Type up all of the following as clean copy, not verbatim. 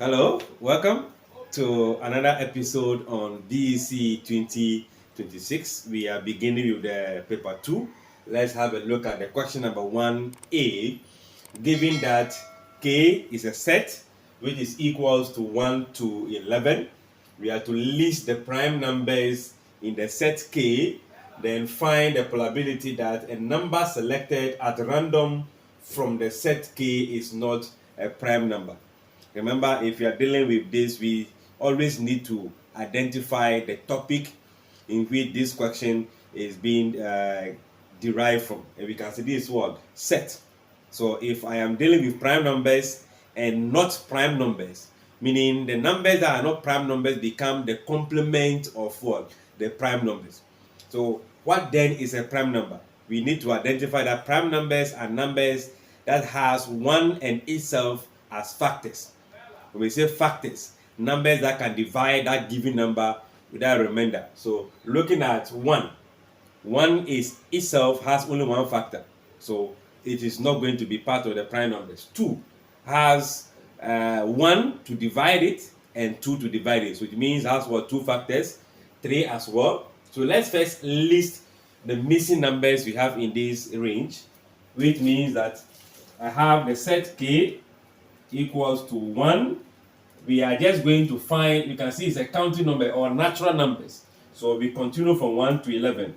Hello, welcome to another episode on BECE 2026. We are beginning with the paper 2. Let's have a look at the question number 1A. Given that K is a set which is equals to 1 to 11, we are to list the prime numbers in the set K, then find the probability that a number selected at random from the set K is not a prime number. Remember, if you are dealing with this, we always need to identify the topic in which this question is being derived from. And we can see this word, set. So if I am dealing with prime numbers and not prime numbers, meaning the numbers that are not prime numbers become the complement of what? The prime numbers. So what then is a prime number? We need to identify that prime numbers are numbers that has 1 and itself as factors. When we say factors, numbers that can divide that given number without remainder. So looking at 1 is itself has only one factor. So it is not going to be part of the prime numbers. 2 has 1 to divide it and 2 to divide it. So it means it has what? 2 factors. 3 as well. So let's first list the missing numbers we have in this range, which means that I have the set K equals to 1. We are just going to find, you can see it's a counting number or natural numbers. So we continue from 1 to 11.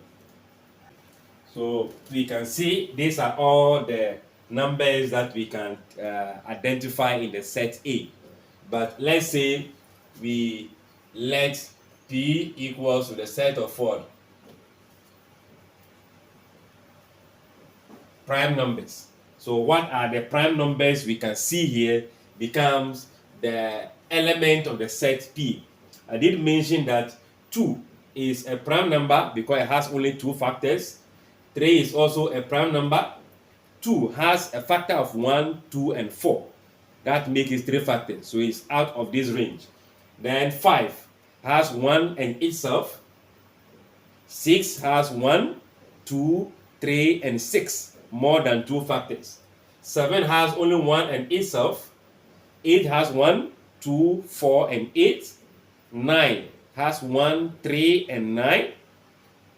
So we can see these are all the numbers that we can identify in the set A. But let's say we let P equals to the set of what? Prime numbers. So what are the prime numbers we can see here becomes the element of the set P. I did mention that 2 is a prime number because it has only 2 factors. 3 is also a prime number. 2 has a factor of 1, 2, and 4. That makes it 3 factors. So it's out of this range. Then 5 has 1 and itself. 6 has 1, 2, 3, and 6. More than 2 factors. 7 has only 1 and itself. 8 has 1, 2, 4, and 8. 9 has 1, 3, and 9.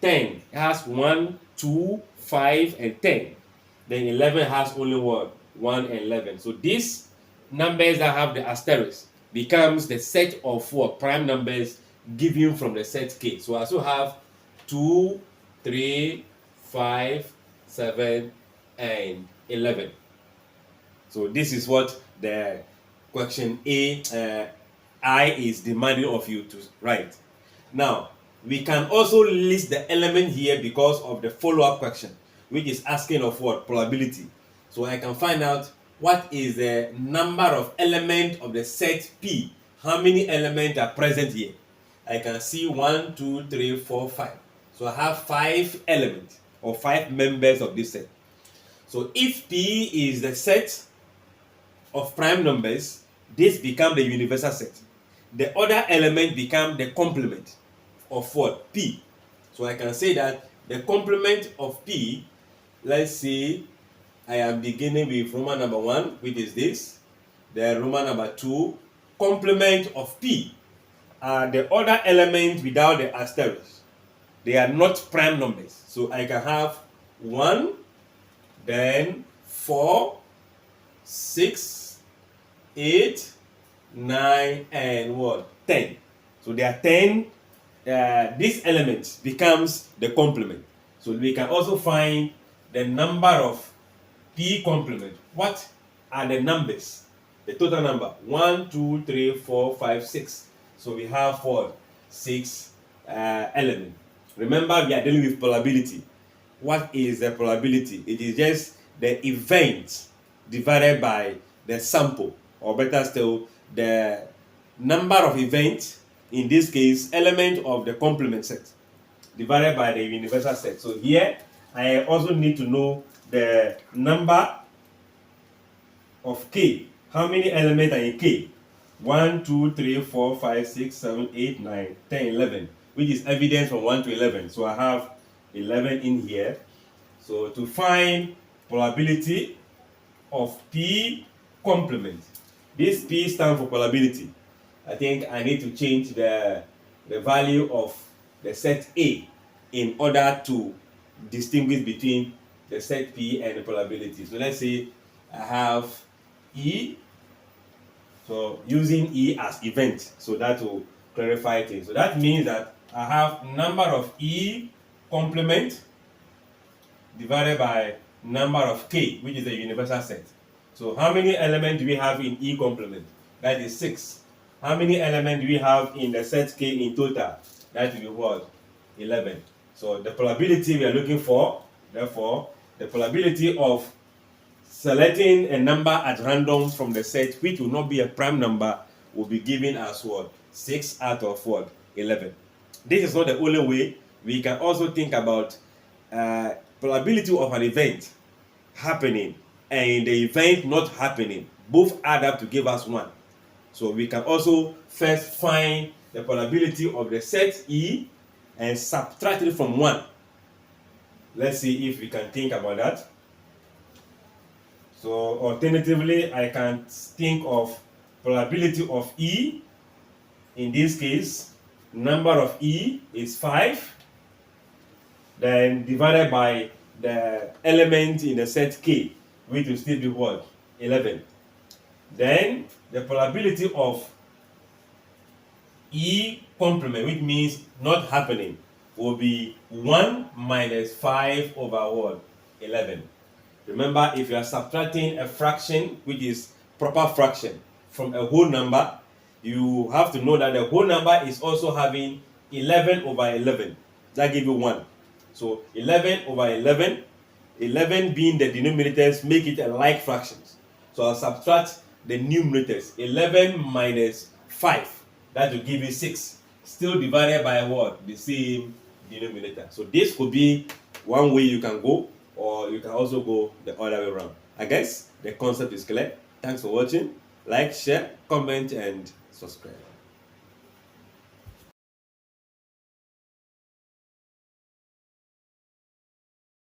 10 has 1, 2, 5, and 10. Then 11 has only 1 and 11. So these numbers that have the asterisk becomes the set of prime numbers given from the set K. So I also have 2, 3, 5, 7, and 11. So this is what the question I is demanding of you to write. Now, we can also list the element here because of the follow-up question, which is asking of what? Probability. So I can find out what is the number of elements of the set P. How many elements are present here? I can see 1, 2, 3, 4, 5. So I have 5 elements or 5 members of this set. So if P is the set of prime numbers, this becomes the universal set. The other element becomes the complement of what? P. So I can say that the complement of P, let's say I am beginning with Roman number 1, which is this. Then Roman number 2, complement of P are the other element without the asterisk. They are not prime numbers. So I can have 1, then 4, 6, 8, 9, and what? 10. So there are 10. This element becomes the complement. So we can also find the number of P complement. What are the numbers? The total number 1, 2, 3, 4, 5, 6. So we have 6 elements. Remember, we are dealing with probability. What is the probability? It is just the event divided by the sample, or better still, the number of events, in this case, element of the complement set, divided by the universal set. So here, I also need to know the number of K. How many elements are in K? 1, 2, 3, 4, 5, 6, 7, 8, 9, 10, 11, which is evidence from 1 to 11. So I have 11 in here. So to find probability of P complement, This P stands for probability. I think I need to change the value of the set A in order to distinguish between the set P and the probability. So let's say I have E, so using E as event, so that will clarify things. So that means that I have number of E complement divided by number of K, which is the universal set. So how many elements do we have in E complement? That is 6. How many elements do we have in the set K in total? That will be what? 11. So the probability we are looking for, therefore, the probability of selecting a number at random from the set which will not be a prime number will be given as what? 6 out of what? 11. This is not the only way. We can also think about probability of an event happening and the event not happening. Both add up to give us 1. So we can also first find the probability of the set E and subtract it from 1. Let's see if we can think about that. So alternatively, I can think of probability of E. In this case, number of E is 5. Then divided by the element in the set K, which will still be what? 11. Then the probability of E complement, which means not happening, will be 1 minus 5 over what? 11. Remember, if you are subtracting a fraction, which is proper fraction, from a whole number, you have to know that the whole number is also having 11 over 11. That gives you 1. So 11 over 11, 11 being the denominators, make it a like fractions. So I'll subtract the numerators. 11 minus 5, that will give you 6. Still divided by what? The same denominator. So this could be one way you can go, or you can also go the other way around. I guess the concept is clear. Thanks for watching. Like, share, comment, and subscribe.